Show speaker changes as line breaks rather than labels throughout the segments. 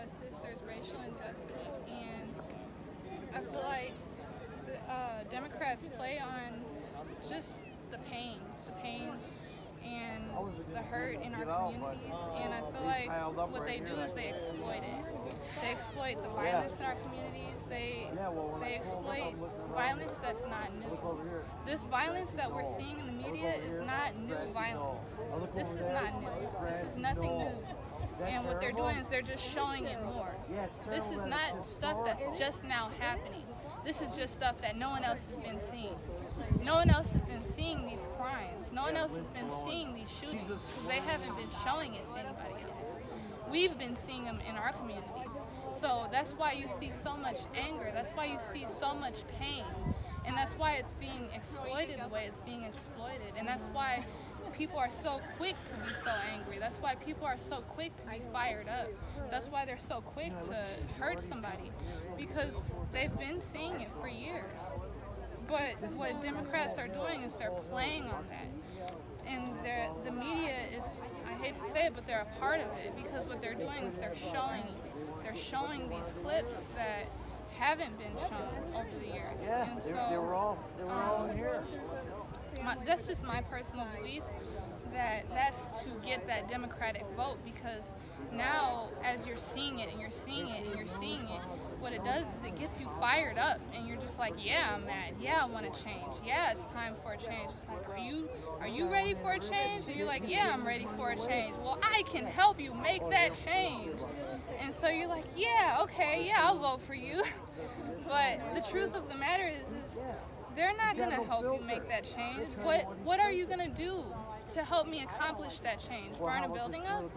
injustice, there's racial injustice, and I feel like the Democrats play on just the pain and the hurt in our communities, and I feel like what they do is they exploit it. They exploit the violence in our communities. They exploit violence that's not new. This violence that we're seeing in the media is not new violence. This is not new. This is nothing new. And what they're doing is they're just showing it more. This is not stuff that's just now happening. This is just stuff that no one else has been seeing. No one else has been seeing these crimes. No one else has been seeing these shootings because they haven't been showing it to anybody else. We've been seeing them in our communities. So that's why you see so much anger. That's why you see so much pain. And that's why it's being exploited the way it's being exploited. And that's why people are so quick to be so angry. That's why people are so quick to be fired up. That's why they're so quick to hurt somebody, because they've been seeing it for years. But what Democrats are doing is they're playing on that. And the media is, I hate to say it, but they're a part of it, because what they're doing is they're showing these clips that haven't been shown over the years.
Yeah,
and
they were all in here.
That's just my personal belief, that's to get that Democratic vote, because now as you're seeing it and you're seeing it and you're seeing it, what it does is it gets you fired up, and you're just like, yeah, I'm mad, yeah, I want to change, yeah, it's time for a change. It's like, are you ready for a change? And you're like, yeah, I'm ready for a change. Well, I can help you make that change. And so you're like, yeah, okay, yeah, I'll vote for you. But the truth of the matter is they're not going to help you make that change. What are you going to do to help me accomplish that change? Burn a building up?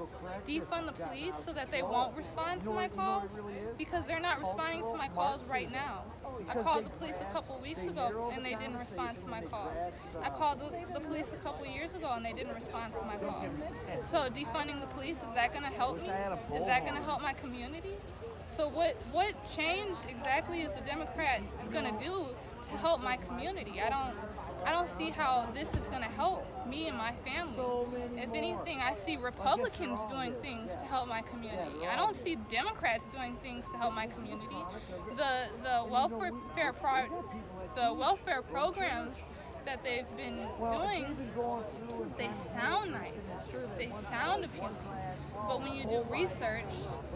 Defund the police so that they won't respond to my calls? Because they're not responding to my calls right now. I called the police a couple weeks ago and they didn't respond to my calls. I called the police a couple years ago and they didn't respond to my calls. So defunding the police, is that going to help me? Is that going to help my community? So what change exactly is the Democrat going to do to help my community? I don't see how this is going to help me and my family. If anything, I see Republicans doing things to help my community. I don't see Democrats doing things to help my community. The welfare programs that they've been doing, they sound nice. They sound appealing. But when you do research,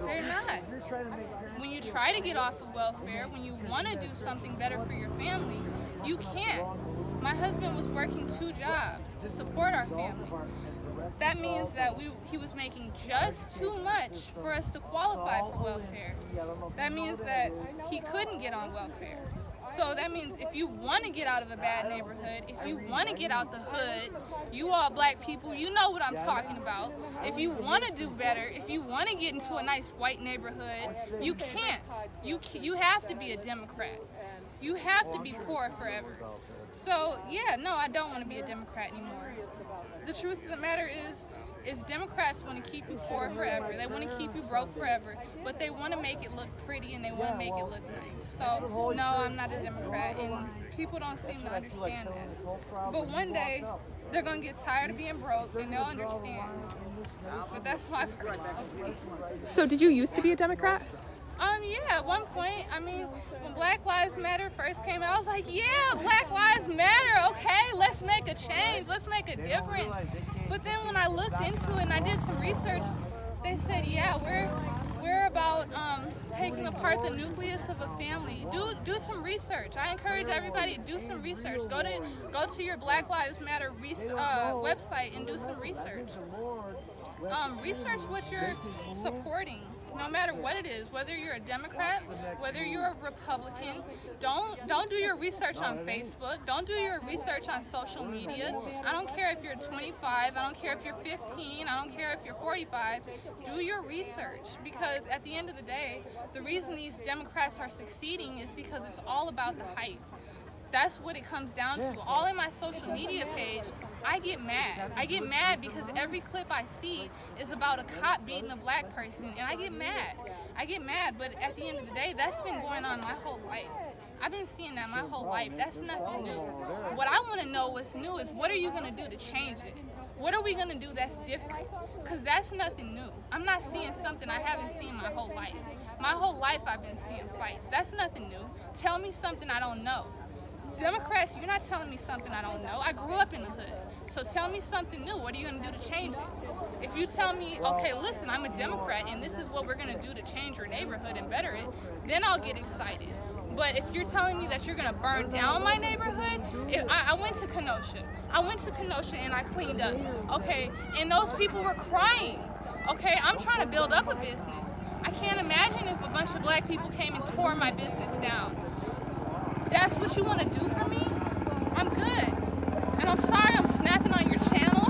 they're not. When you try to get off of welfare, when you want to do something better for your family, you can't. My husband was working 2 jobs to support our family. That means that he was making just too much for us to qualify for welfare. That means that he couldn't get on welfare. So that means if you want to get out of a bad neighborhood, if you want to get out the hood, you all black people, you know what I'm talking about. If you want to do better, if you want to get into a nice white neighborhood, you can't. You have to be a Democrat. You have to be poor forever. So yeah, no, I don't want to be a Democrat anymore. The truth of the matter is Democrats want to keep you poor forever. They want to keep you broke forever, but they want to make it look pretty and they want to make it look nice. So no, I'm not a Democrat, and people don't seem to understand that. But one day, they're going to get tired of being broke and they'll understand. But that's my personal opinion.
So did you used to be a Democrat?
Yeah, at one point, I mean, when Black Lives Matter first came out, I was like, yeah, Black Lives Matter, okay, let's make a change, let's make a difference. But then when I looked into it and I did some research, they said, yeah, we're about taking apart the nucleus of a family. Do some research. I encourage everybody to do some research. Go to your Black Lives Matter website and do some research. Research what you're supporting. No matter what it is, whether you're a Democrat, whether you're a Republican, don't do your research on Facebook. Don't do your research on social media. I don't care if you're 25. I don't care if you're 15. I don't care if you're 45. Do your research, because at the end of the day, the reason these Democrats are succeeding is because it's all about the hype. That's what it comes down to. All in my social media page, I get mad. I get mad because every clip I see is about a cop beating a black person, and I get mad. I get mad, but at the end of the day, that's been going on my whole life. I've been seeing that my whole life. That's nothing new. What I want to know what's new is, what are you going to do to change it? What are we gonna do that's different? Because that's nothing new. I'm not seeing something I haven't seen my whole life. My whole life I've been seeing fights. That's nothing new. Tell me something I don't know. Democrats, you're not telling me something I don't know. I grew up in the hood. So tell me something new. What are you going to do to change it? If you tell me, okay, listen, I'm a Democrat and this is what we're going to do to change your neighborhood and better it, then I'll get excited. But if you're telling me that you're going to burn down my neighborhood, I went to Kenosha. I went to Kenosha and I cleaned up, okay? And those people were crying, okay? I'm trying to build up a business. I can't imagine if a bunch of black people came and tore my business down. That's what you want to do for me? I'm good. And I'm sorry I'm snapping on your channel.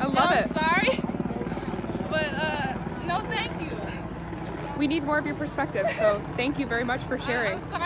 I love it.
I'm sorry. But no, thank you.
We need more of your perspective, so thank you very much for sharing.
I'm sorry.